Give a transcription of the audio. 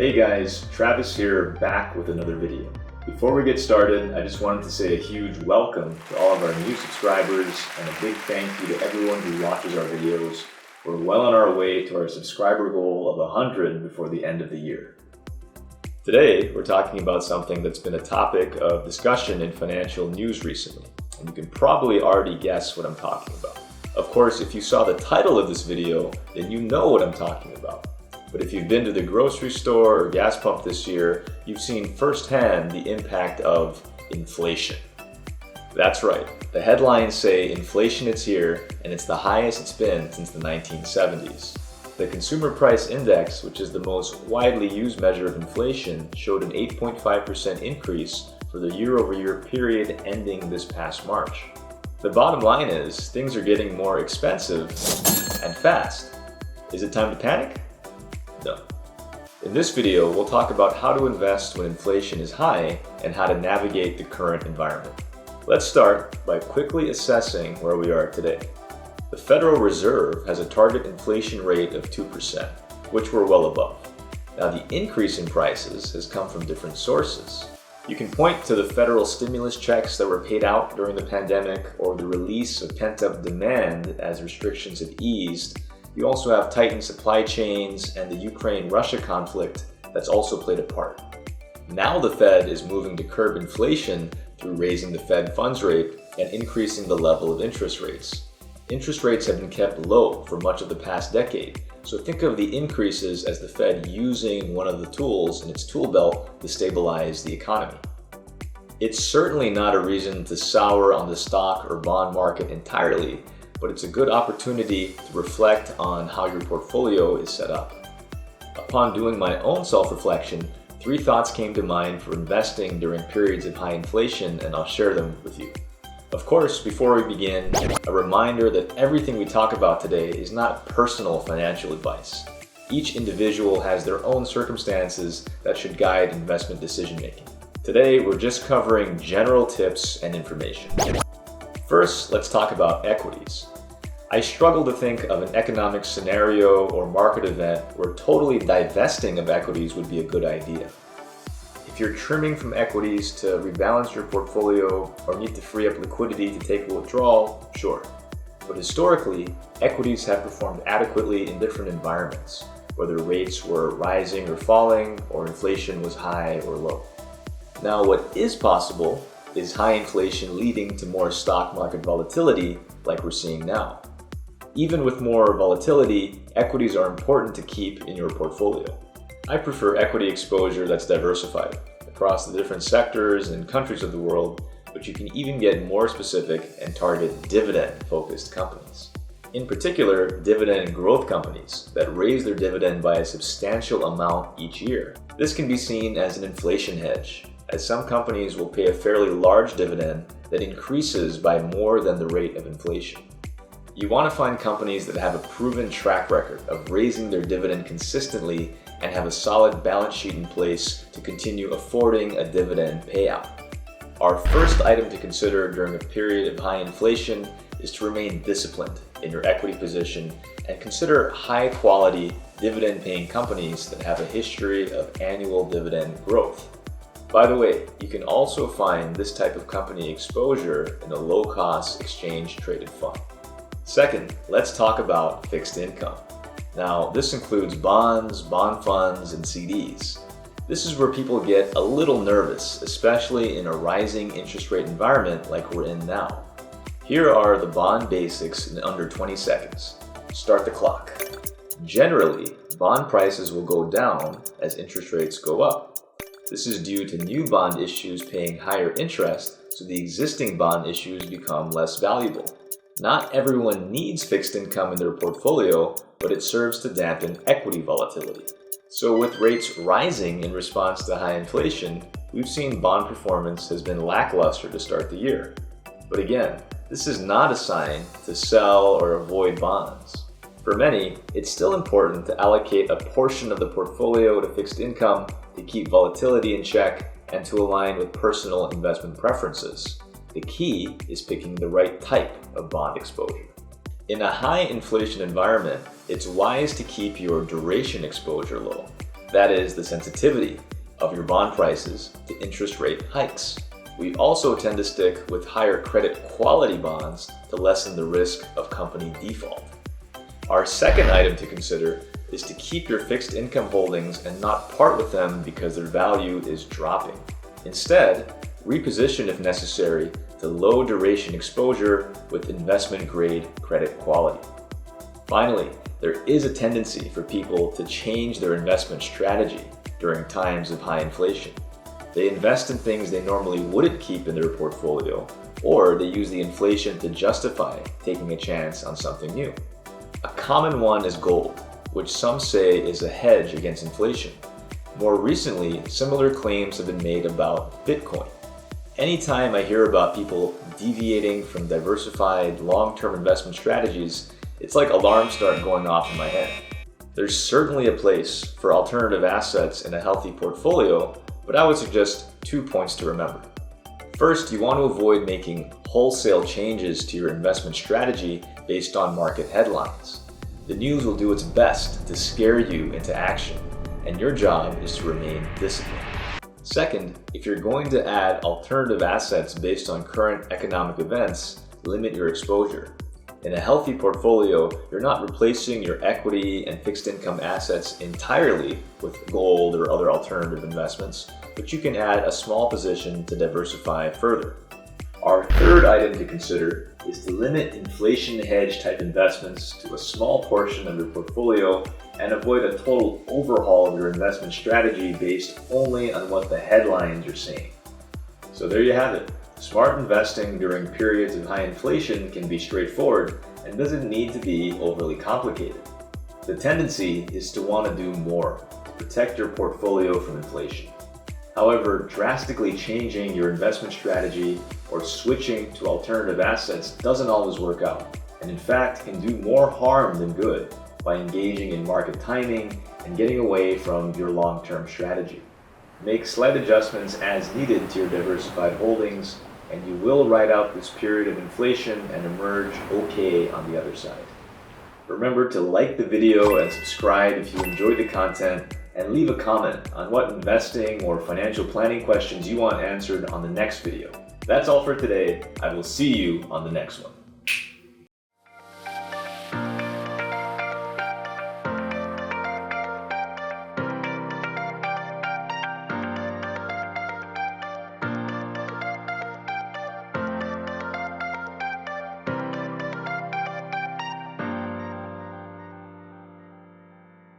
Hey guys, Travis here, back with another video. Before we get started, I just wanted to say a huge welcome to all of our new subscribers and a big thank you to everyone who watches our videos. We're well on our way to our subscriber goal of 100 before the end of the year. Today, we're talking about something that's been a topic of discussion in financial news recently, and you can probably already guess what I'm talking about. Of course, if you saw the title of this video, then you know what I'm talking about. But if you've been to the grocery store or gas pump this year, you've seen firsthand the impact of inflation. That's right, the headlines say inflation is here and it's the highest it's been since the 1970s. The Consumer Price Index, which is the most widely used measure of inflation, showed an 8.5% increase for the year-over-year period ending this past March. The bottom line is, things are getting more expensive and fast. Is it time to panic? No. In this video, we'll talk about how to invest when inflation is high and how to navigate the current environment. Let's start by quickly assessing where we are today. The Federal Reserve has a target inflation rate of 2%, which we're well above. Now, the increase in prices has come from different sources. You can point to the federal stimulus checks that were paid out during the pandemic or the release of pent-up demand as restrictions have eased. You also have tightened supply chains and the Ukraine-Russia conflict that's also played a part. Now the Fed is moving to curb inflation through raising the Fed funds rate and increasing the level of interest rates. Interest rates have been kept low for much of the past decade, so think of the increases as the Fed using one of the tools in its tool belt to stabilize the economy. It's certainly not a reason to sour on the stock or bond market entirely, but it's a good opportunity to reflect on how your portfolio is set up. Upon doing my own self-reflection, 3 thoughts came to mind for investing during periods of high inflation, and I'll share them with you. Of course, before we begin, a reminder that everything we talk about today is not personal financial advice. Each individual has their own circumstances that should guide investment decision making. Today, we're just covering general tips and information. First, let's talk about equities. I struggle to think of an economic scenario or market event where totally divesting of equities would be a good idea. If you're trimming from equities to rebalance your portfolio or need to free up liquidity to take a withdrawal, sure. But historically, equities have performed adequately in different environments, whether rates were rising or falling, or inflation was high or low. Now, what is possible is high inflation leading to more stock market volatility like we're seeing now. Even with more volatility, equities are important to keep in your portfolio. I prefer equity exposure that's diversified across the different sectors and countries of the world, but you can even get more specific and target dividend-focused companies. In particular, dividend growth companies that raise their dividend by a substantial amount each year. This can be seen as an inflation hedge, as some companies will pay a fairly large dividend that increases by more than the rate of inflation. You want to find companies that have a proven track record of raising their dividend consistently and have a solid balance sheet in place to continue affording a dividend payout. Our first item to consider during a period of high inflation is to remain disciplined in your equity position and consider high-quality, dividend-paying companies that have a history of annual dividend growth. By the way, you can also find this type of company exposure in a low-cost exchange-traded fund. Second, let's talk about fixed income. Now, this includes bonds, bond funds, and CDs. This is where people get a little nervous, especially in a rising interest rate environment like we're in now. Here are the bond basics in under 20 seconds. Start the clock. Generally, bond prices will go down as interest rates go up. This is due to new bond issues paying higher interest, so the existing bond issues become less valuable. Not everyone needs fixed income in their portfolio, but it serves to dampen equity volatility. So with rates rising in response to high inflation, we've seen bond performance has been lackluster to start the year. But again, this is not a sign to sell or avoid bonds. For many, it's still important to allocate a portion of the portfolio to fixed income to keep volatility in check and to align with personal investment preferences. The key is picking the right type of bond exposure. In a high inflation environment, it's wise to keep your duration exposure low. That is the sensitivity of your bond prices to interest rate hikes. We also tend to stick with higher credit quality bonds to lessen the risk of company default. Our second item to consider is to keep your fixed income holdings and not part with them because their value is dropping. Instead, reposition if necessary to low duration exposure with investment grade credit quality. Finally, there is a tendency for people to change their investment strategy during times of high inflation. They invest in things they normally wouldn't keep in their portfolio, or they use the inflation to justify taking a chance on something new. A common one is gold, which some say is a hedge against inflation. More recently, similar claims have been made about Bitcoin. Anytime I hear about people deviating from diversified long-term investment strategies, it's like alarms start going off in my head. There's certainly a place for alternative assets in a healthy portfolio, but I would suggest 2 points to remember. First, you want to avoid making wholesale changes to your investment strategy based on market headlines. The news will do its best to scare you into action, and your job is to remain disciplined. Second, if you're going to add alternative assets based on current economic events, limit your exposure. In a healthy portfolio, you're not replacing your equity and fixed income assets entirely with gold or other alternative investments, but you can add a small position to diversify further. Our third item to consider is to limit inflation hedge type investments to a small portion of your portfolio and avoid a total overhaul of your investment strategy based only on what the headlines are saying. So there you have it. Smart investing during periods of high inflation can be straightforward and doesn't need to be overly complicated. The tendency is to want to do more to protect your portfolio from inflation. However, drastically changing your investment strategy or switching to alternative assets doesn't always work out, and in fact can do more harm than good by engaging in market timing and getting away from your long-term strategy. Make slight adjustments as needed to your diversified holdings, and you will ride out this period of inflation and emerge okay on the other side. Remember to like the video and subscribe if you enjoyed the content, and leave a comment on what investing or financial planning questions you want answered on the next video. That's all for today. I will see you on the next one.